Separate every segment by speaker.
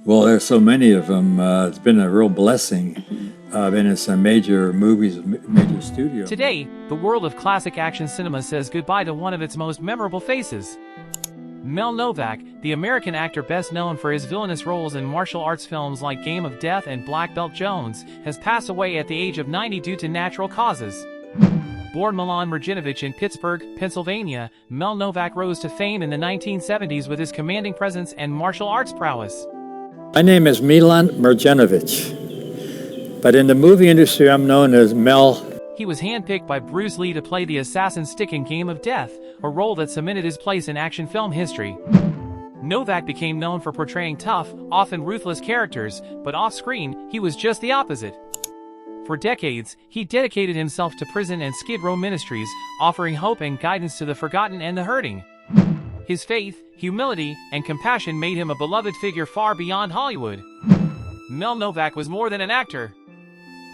Speaker 1: Well, there's so many of them. It's been a real blessing. Been in some major movies, major studios.
Speaker 2: Today, the world of classic action cinema says goodbye to one of its most memorable faces. Mel Novak, the American actor best known for his villainous roles in martial arts films like Game of Death and Black Belt Jones, has passed away at the age of 90 due to natural causes. Born Milan Marjanovic in Pittsburgh, Pennsylvania, Mel Novak rose to fame in the 1970s with his commanding presence and martial arts prowess.
Speaker 1: My name is Milan Marjanovic, but in the movie industry I'm known as Mel.
Speaker 2: He was handpicked by Bruce Lee to play the assassin Stick in Game of Death, a role that cemented his place in action film history. Novak became known for portraying tough, often ruthless characters, but off-screen, he was just the opposite. For decades, he dedicated himself to prison and Skid Row ministries, offering hope and guidance to the forgotten and the hurting. His faith, humility, and compassion made him a beloved figure far beyond Hollywood. Mel Novak was more than an actor.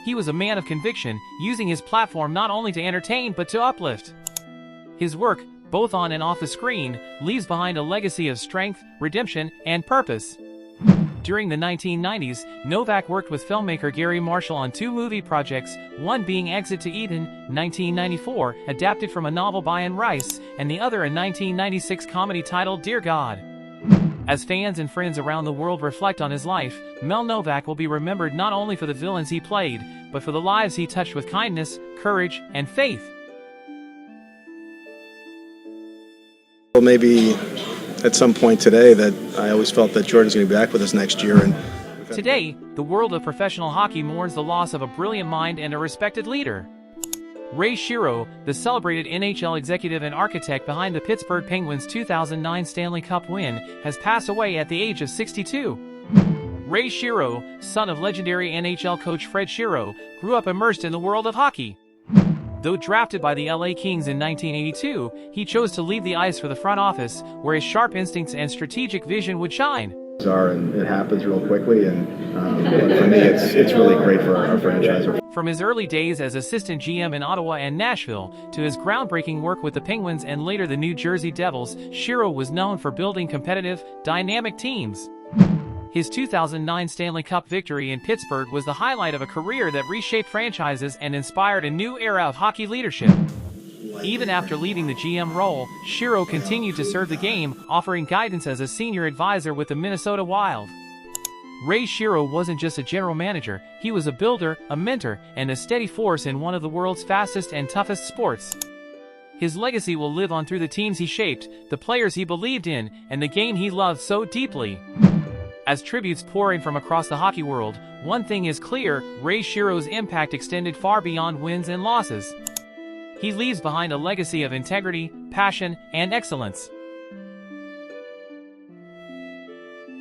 Speaker 2: He was a man of conviction, using his platform not only to entertain but to uplift. His work, both on and off the screen, leaves behind a legacy of strength, redemption, and purpose. During the 1990s, Novak worked with filmmaker Gary Marshall on two movie projects, one being Exit to Eden, 1994, adapted from a novel by Anne Rice, and the other a 1996 comedy titled Dear God. As fans and friends around the world reflect on his life, Mel Novak will be remembered not only for the villains he played, but for the lives he touched with kindness, courage, and faith.
Speaker 3: Well, maybe at some point today that I always felt that Jordan's going to be back with us next year.
Speaker 2: Today, the world of professional hockey mourns the loss of a brilliant mind and a respected leader. Shero, the celebrated NHL executive and architect behind the Pittsburgh Penguins' 2009 Stanley Cup win, has passed away at the age of 62. Shero, son of legendary NHL coach Fred Shero, grew up immersed in the world of hockey. Though drafted by the LA Kings in 1982, he chose to leave the ice for the front office, where his sharp instincts and strategic vision would shine.
Speaker 3: And it happens real quickly, and for me, it's really great for our franchise.
Speaker 2: From his early days as assistant GM in Ottawa and Nashville, to his groundbreaking work with the Penguins and later the New Jersey Devils, Shero was known for building competitive, dynamic teams. His 2009 Stanley Cup victory in Pittsburgh was the highlight of a career that reshaped franchises and inspired a new era of hockey leadership. Even after leaving the GM role, Shero continued to serve the game, offering guidance as a senior advisor with the Minnesota Wild. Shero wasn't just a general manager, he was a builder, a mentor, and a steady force in one of the world's fastest and toughest sports. His legacy will live on through the teams he shaped, the players he believed in, and the game he loved so deeply. As tributes pour in from across the hockey world, one thing is clear: Shero's impact extended far beyond wins and losses. He leaves behind a legacy of integrity, passion, and excellence.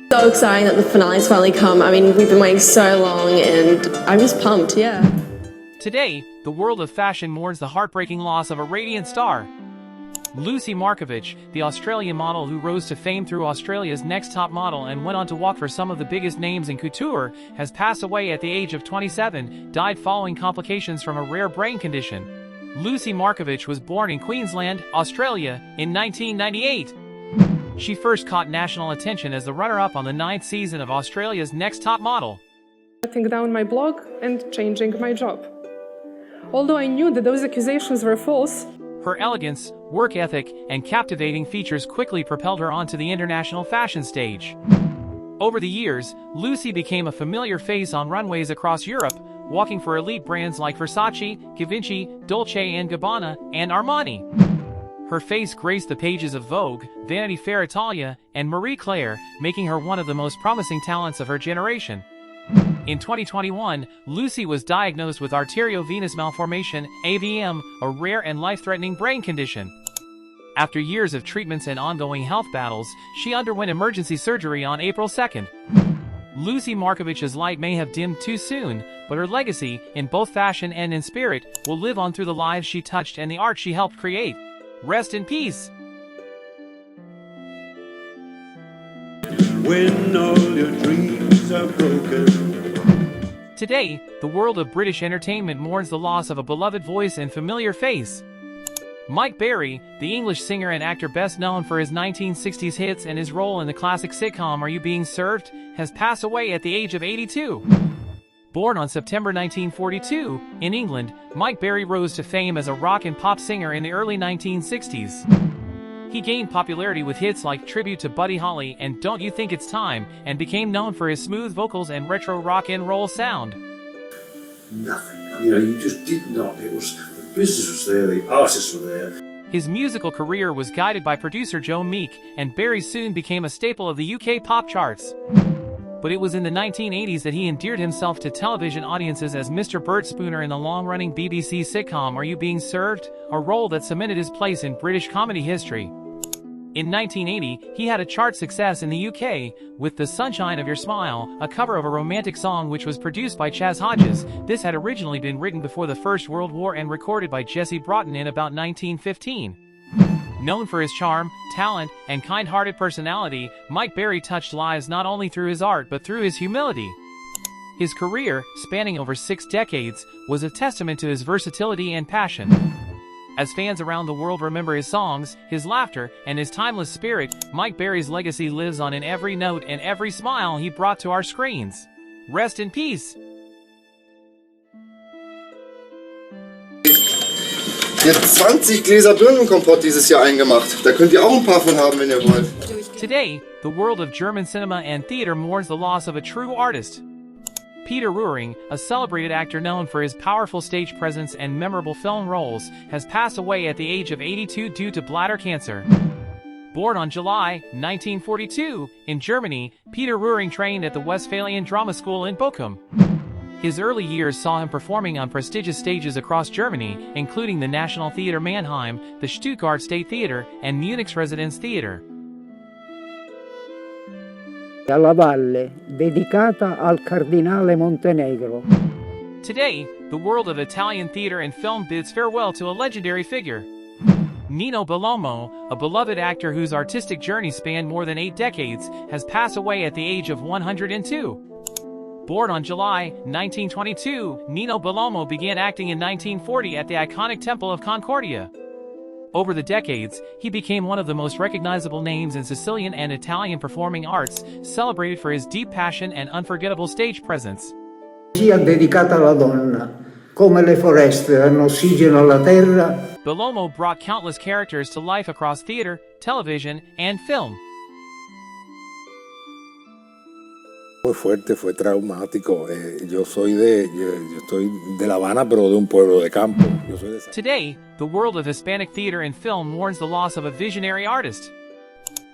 Speaker 4: So exciting that the finale's finally come. I mean, we've been waiting so long, and I'm just pumped, yeah.
Speaker 2: Today, the world of fashion mourns the heartbreaking loss of a radiant star. Lucy Markovic, the Australian model who rose to fame through Australia's Next Top Model and went on to walk for some of the biggest names in couture, has passed away at the age of 27, died following complications from a rare brain condition. Lucy Markovic was born in Queensland, Australia, in 1998. She first caught national attention as the runner-up on the 9th season of Australia's Next Top Model.
Speaker 5: Shutting down my blog and changing my job. Although I knew that those accusations were false,
Speaker 2: her elegance, work ethic, and captivating features quickly propelled her onto the international fashion stage. Over the years, Lucy became a familiar face on runways across Europe, walking for elite brands like Versace, Givenchy, Dolce & Gabbana, and Armani. Her face graced the pages of Vogue, Vanity Fair Italia, and Marie Claire, making her one of the most promising talents of her generation. In 2021, Lucy was diagnosed with arteriovenous malformation, AVM, a rare and life-threatening brain condition. After years of treatments and ongoing health battles, she underwent emergency surgery on April 2nd. Lucy Markovic's light may have dimmed too soon, but her legacy, in both fashion and in spirit, will live on through the lives she touched and the art she helped create. Rest in peace.
Speaker 6: When all your dreams are broken.
Speaker 2: Today, the world of British entertainment mourns the loss of a beloved voice and familiar face. Mike Berry, the English singer and actor best known for his 1960s hits and his role in the classic sitcom Are You Being Served, has passed away at the age of 82. Born on September 1942, in England, Mike Berry rose to fame as a rock and pop singer in the early 1960s. He gained popularity with hits like Tribute to Buddy Holly and Don't You Think It's Time, and became known for his smooth vocals and retro rock and roll sound.
Speaker 7: Nothing. You just did not. It was, the business was there, the artists were there.
Speaker 2: His musical career was guided by producer Joe Meek, and Berry soon became a staple of the UK pop charts. But it was in the 1980s that he endeared himself to television audiences as Mr. Bert Spooner in the long-running BBC sitcom Are You Being Served?, a role that cemented his place in British comedy history. In 1980, he had a chart success in the UK, with The Sunshine of Your Smile, a cover of a romantic song which was produced by Chas Hodges. This had originally been written before the First World War and recorded by Jesse Broughton in about 1915. Known for his charm, talent, and kind-hearted personality, Mike Berry touched lives not only through his art but through his humility. His career, spanning over 6 decades, was a testament to his versatility and passion. As fans around the world remember his songs, his laughter, and his timeless spirit, Mike Berry's legacy lives on in every note and every smile he brought to our screens. Rest in peace.
Speaker 8: Jetzt 20 Gläser Birnenkompott dieses Jahr eingemacht. Da könnt ihr auch ein paar von haben, wenn ihr wollt.
Speaker 2: Today, the world of German cinema and theater mourns the loss of a true artist. Peter Rühring, a celebrated actor known for his powerful stage presence and memorable film roles, has passed away at the age of 82 due to bladder cancer. Born on July 1942 in Germany, Peter Rühring trained at the Westphalian Drama School in Bochum. His early years saw him performing on prestigious stages across Germany, including the National Theater Mannheim, the Stuttgart State Theater, and Munich's Residence Theater.
Speaker 9: Alla Valle, dedicata al Cardinale Montenegro.
Speaker 2: Today, the world of Italian theater and film bids farewell to a legendary figure. Nino Bellomo, a beloved actor whose artistic journey spanned more than 8 decades, has passed away at the age of 102. Born on July 1922, Nino Bellomo began acting in 1940 at the iconic Temple of Concordia. Over the decades, he became one of the most recognizable names in Sicilian and Italian performing arts, celebrated for his deep passion and unforgettable stage presence.
Speaker 9: Sia dedicata alla donna, come le foreste danno ossigeno alla terra.
Speaker 2: Bellomo brought countless characters to life across theater, television, and film.
Speaker 10: Fue fuerte, fue traumático. Yo estoy de La Habana, pero de un pueblo de campo.
Speaker 2: Today, the world of Hispanic theater and film mourns the loss of a visionary artist.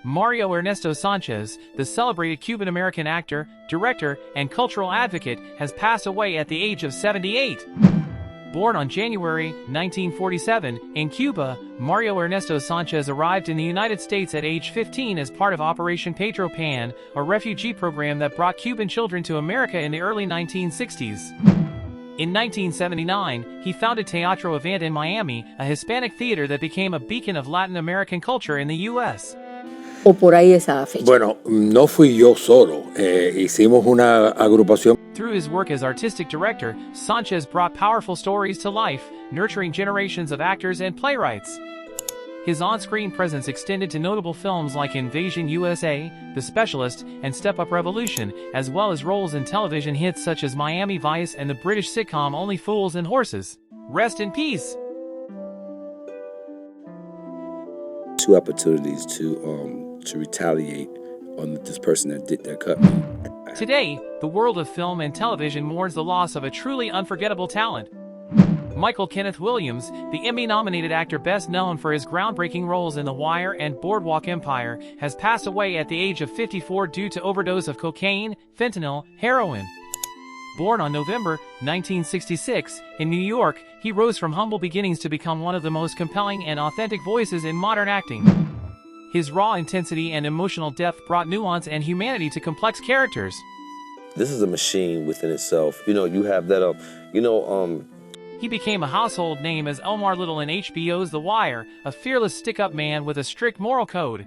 Speaker 2: Mario Ernesto Sánchez, the celebrated Cuban-American actor, director, and cultural advocate, has passed away at the age of 78. Born on January 1947 in Cuba, Mario Ernesto Sánchez arrived in the United States at age 15 as part of Operation Pedro Pan, a refugee program that brought Cuban children to America in the early 1960s. In 1979, he founded Teatro Avant in Miami, a Hispanic theater that became a beacon of Latin American culture in the U.S.
Speaker 9: O por ahí esa fecha.
Speaker 10: Bueno, no fui yo solo. Hicimos una agrupación.
Speaker 2: Through his work as artistic director, Sanchez brought powerful stories to life, nurturing generations of actors and playwrights. His on-screen presence extended to notable films like Invasion USA, The Specialist, and Step Up Revolution, as well as roles in television hits such as Miami Vice and the British sitcom Only Fools and Horses. Rest in peace.
Speaker 11: 2 opportunities to retaliate on this person that cut me.
Speaker 2: Today, the world of film and television mourns the loss of a truly unforgettable talent. Michael Kenneth Williams, the Emmy-nominated actor best known for his groundbreaking roles in The Wire and Boardwalk Empire, has passed away at the age of 54 due to overdose of cocaine, fentanyl, heroin. Born on November 1966 in New York, he rose from humble beginnings to become one of the most compelling and authentic voices in modern acting. His raw intensity and emotional depth brought nuance and humanity to complex characters.
Speaker 12: This is a machine within itself. You have that,
Speaker 2: He became a household name as Omar Little in HBO's The Wire, a fearless stick-up man with a strict moral code.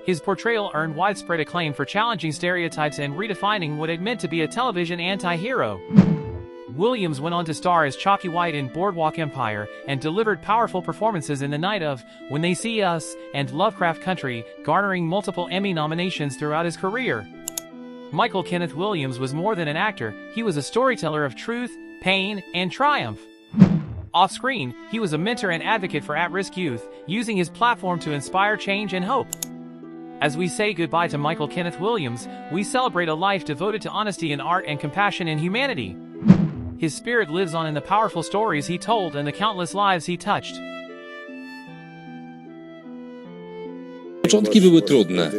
Speaker 2: His portrayal earned widespread acclaim for challenging stereotypes and redefining what it meant to be a television anti-hero. Williams went on to star as Chalky White in Boardwalk Empire and delivered powerful performances in The Night of, When They See Us, and Lovecraft Country, garnering multiple Emmy nominations throughout his career. Michael Kenneth Williams was more than an actor, he was a storyteller of truth, pain, and triumph. Off-screen, he was a mentor and advocate for at-risk youth, using his platform to inspire change and hope. As we say goodbye to Michael Kenneth Williams, we celebrate a life devoted to honesty in art and compassion in humanity. His spirit lives on in the powerful stories he told and the countless lives he touched.
Speaker 13: Początki były trudne.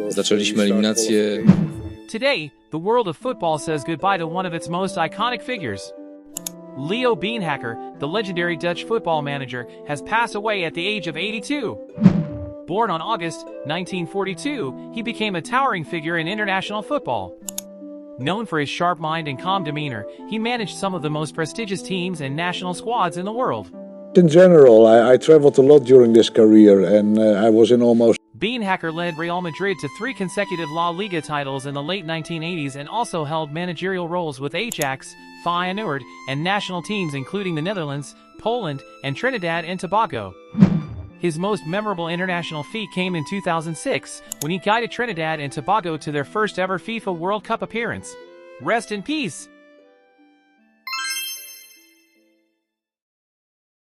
Speaker 13: Zaczęliśmy eliminację.
Speaker 2: Today, the world of football says goodbye to one of its most iconic figures. Leo Beenhakker, the legendary Dutch football manager, has passed away at the age of 82. Born on August 1942, he became a towering figure in international football. Known for his sharp mind and calm demeanor, he managed some of the most prestigious teams and national squads in the world.
Speaker 10: In general, I traveled a lot during this career, and I was in almost...
Speaker 2: Beenhakker led Real Madrid to 3 consecutive La Liga titles in the late 1980s and also held managerial roles with Ajax, Feyenoord, and national teams including the Netherlands, Poland, and Trinidad and Tobago. His most memorable international feat came in 2006, when he guided Trinidad and Tobago to their first ever FIFA World Cup appearance. Rest in peace!